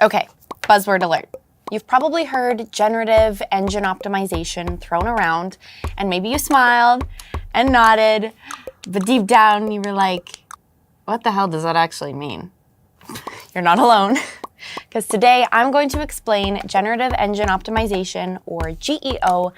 Okay, buzzword alert. You've probably heard generative engine optimization thrown around, and maybe you smiled and nodded, but deep down you were like, what the hell does that actually mean? You're not alone, because today I'm going to explain generative engine optimization, or GEO,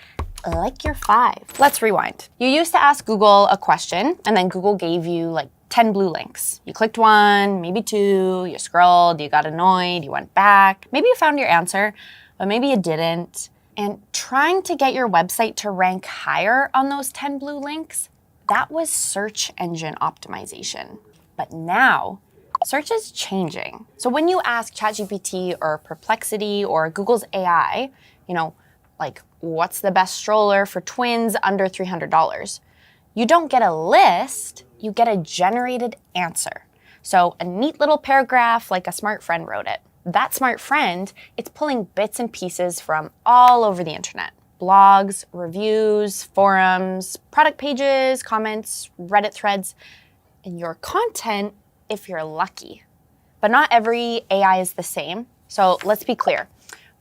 like you're 5. Let's rewind. You used to ask Google a question, and then Google gave you like 10 blue links. You clicked 1, maybe 2, you scrolled, you got annoyed, you went back. Maybe you found your answer, but maybe you didn't. And trying to get your website to rank higher on those 10 blue links, that was search engine optimization. But now, search is changing. So when you ask ChatGPT or Perplexity or Google's AI, like what's the best stroller for twins under $300, you don't get a list, you get a generated answer. So a neat little paragraph like a smart friend wrote it. That smart friend, it's pulling bits and pieces from all over the internet. Blogs, reviews, forums, product pages, comments, Reddit threads, and your content if you're lucky. But not every AI is the same. So let's be clear.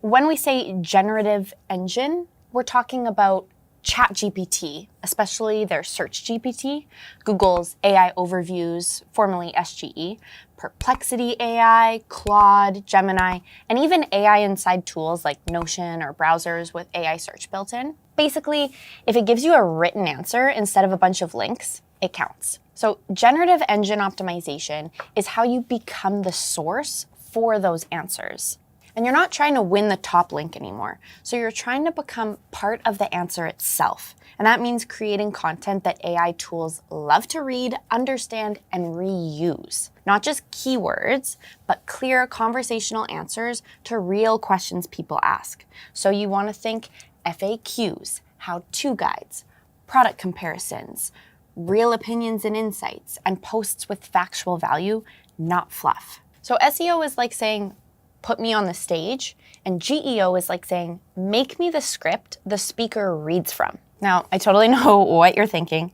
When we say generative engine, we're talking about ChatGPT, especially their Search GPT, Google's AI Overviews, formerly SGE, Perplexity AI, Claude, Gemini, and even AI inside tools like Notion or browsers with AI search built in. Basically, if it gives you a written answer instead of a bunch of links, it counts. So generative engine optimization is how you become the source for those answers. And you're not trying to win the top link anymore. So you're trying to become part of the answer itself. And that means creating content that AI tools love to read, understand, and reuse. Not just keywords, but clear conversational answers to real questions people ask. So you want to think FAQs, how-to guides, product comparisons, real opinions and insights, and posts with factual value, not fluff. So SEO is like saying, put me on the stage, and GEO is like saying, make me the script the speaker reads from. Now, I totally know what you're thinking.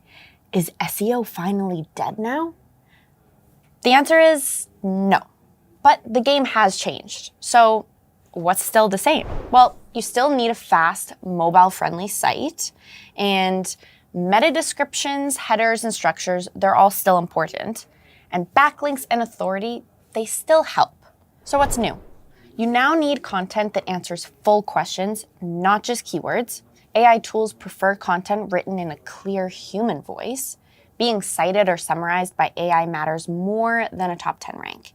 Is SEO finally dead now? The answer is no, but the game has changed. So what's still the same? Well, you still need a fast, mobile-friendly site, and meta descriptions, headers, and structures, they're all still important. And backlinks and authority, they still help. So what's new? You now need content that answers full questions, not just keywords. AI tools prefer content written in a clear human voice. Being cited or summarized by AI matters more than a top 10 rank.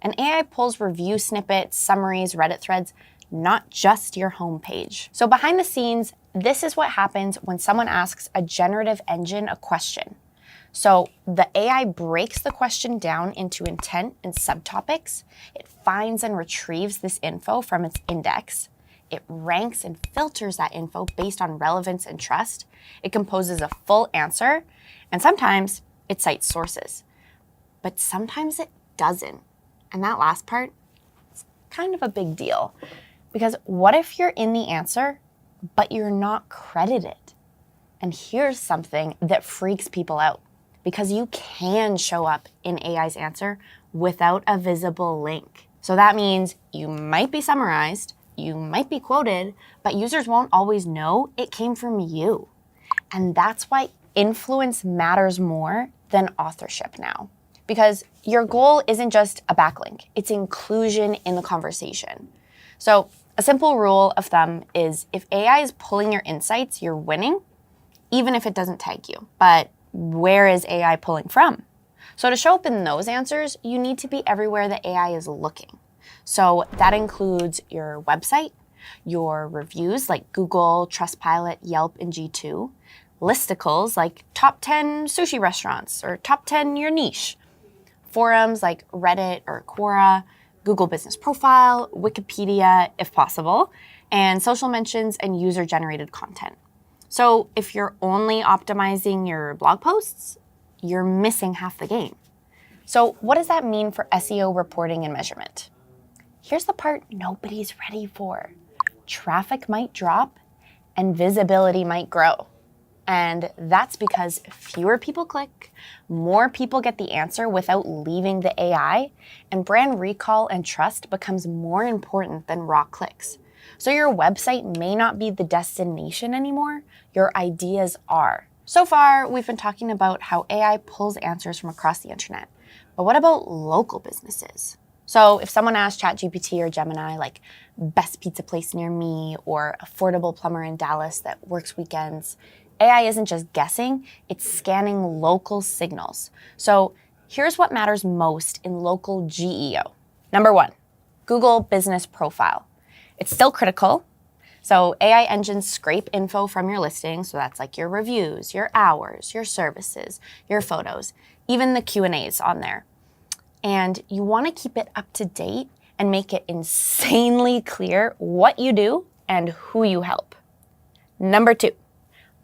And AI pulls review snippets, summaries, Reddit threads, not just your homepage. So behind the scenes, this is what happens when someone asks a generative engine a question. So the AI breaks the question down into intent and subtopics. It finds and retrieves this info from its index. It ranks and filters that info based on relevance and trust. It composes a full answer, and sometimes it cites sources. But sometimes it doesn't. And that last part is kind of a big deal. Because what if you're in the answer, but you're not credited? And here's something that freaks people out. Because you can show up in AI's answer without a visible link. So that means you might be summarized, you might be quoted, but users won't always know it came from you. And that's why influence matters more than authorship now. Because your goal isn't just a backlink, it's inclusion in the conversation. So a simple rule of thumb is if AI is pulling your insights, you're winning, even if it doesn't tag you. But where is AI pulling from? So to show up in those answers, you need to be everywhere the AI is looking. So that includes your website, your reviews like Google, Trustpilot, Yelp, and G2, listicles like top 10 sushi restaurants or top 10 your niche, forums like Reddit or Quora, Google Business Profile, Wikipedia, if possible, and social mentions and user-generated content. So if you're only optimizing your blog posts, you're missing half the game. So what does that mean for SEO reporting and measurement? Here's the part nobody's ready for. Traffic might drop and visibility might grow. And that's because fewer people click, more people get the answer without leaving the AI, and brand recall and trust becomes more important than raw clicks. So your website may not be the destination anymore, your ideas are. So far, we've been talking about how AI pulls answers from across the internet. But what about local businesses? So if someone asks ChatGPT or Gemini, like, best pizza place near me or affordable plumber in Dallas that works weekends, AI isn't just guessing, it's scanning local signals. So here's what matters most in local GEO. Number 1, Google Business Profile. It's still critical. So AI engines scrape info from your listing, so that's like your reviews, your hours, your services, your photos, even the Q&As on there. And you want to keep it up to date and make it insanely clear what you do and who you help. Number 2,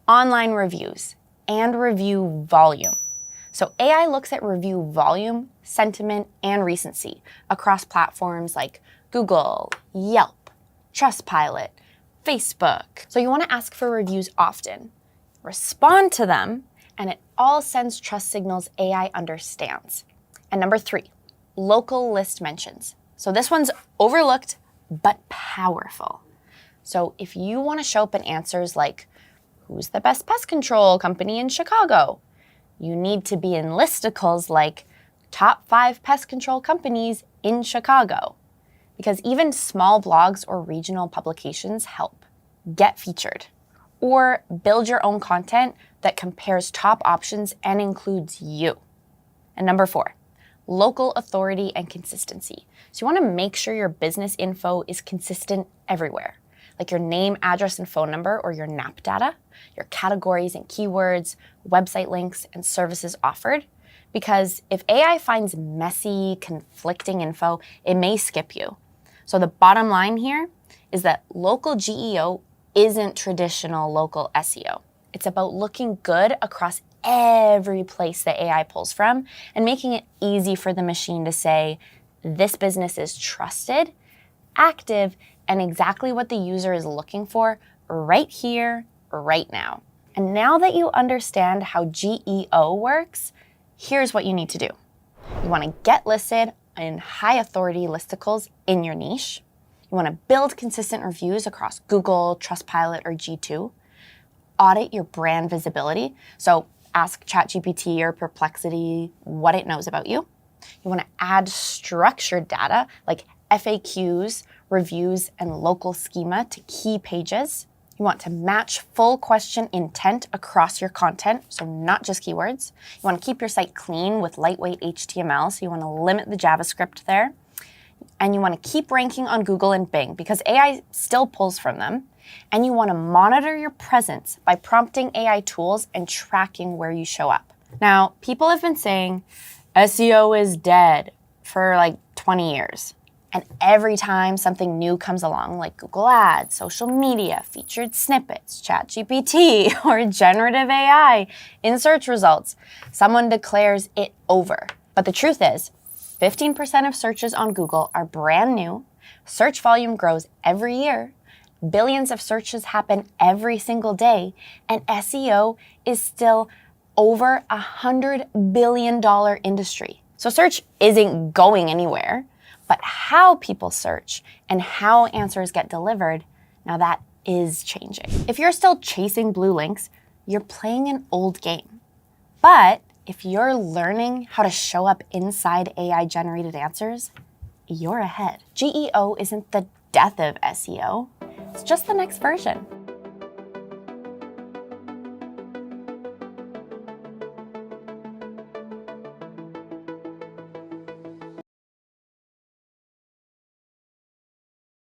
online reviews and review volume. So AI looks at review volume, sentiment, and recency across platforms like Google, Yelp, Trustpilot, Facebook. So you want to ask for reviews often, respond to them, and it all sends trust signals AI understands. And number 3, local list mentions. So this one's overlooked, but powerful. So if you want to show up in answers like, who's the best pest control company in Chicago? You need to be in listicles like, top 5 pest control companies in Chicago. Because even small blogs or regional publications help. Get featured. Or build your own content that compares top options and includes you. And number 4, local authority and consistency. So you want to make sure your business info is consistent everywhere, like your name, address, and phone number, or your NAP data, your categories and keywords, website links, and services offered. Because if AI finds messy, conflicting info, it may skip you. So the bottom line here is that local GEO isn't traditional local SEO. It's about looking good across every place that AI pulls from and making it easy for the machine to say, this business is trusted, active, and exactly what the user is looking for right here, right now. And now that you understand how GEO works, here's what you need to do. You want to get listed in high authority listicles in your niche. You want to build consistent reviews across Google, Trustpilot, or G2. Audit your brand visibility. So ask ChatGPT or Perplexity what it knows about you. You want to add structured data like FAQs, reviews, and local schema to key pages. You want to match full question intent across your content, so not just keywords. You want to keep your site clean with lightweight HTML, so you want to limit the JavaScript there. And you want to keep ranking on Google and Bing because AI still pulls from them. And you want to monitor your presence by prompting AI tools and tracking where you show up. Now, people have been saying SEO is dead for like 20 years. And every time something new comes along, like Google Ads, social media, featured snippets, ChatGPT, or generative AI in search results, someone declares it over. But the truth is, 15% of searches on Google are brand new, search volume grows every year, billions of searches happen every single day, and SEO is still over $100 billion industry. So search isn't going anywhere. But how people search and how answers get delivered, now that is changing. If you're still chasing blue links, you're playing an old game. But if you're learning how to show up inside AI-generated answers, you're ahead. GEO isn't the death of SEO, it's just the next version.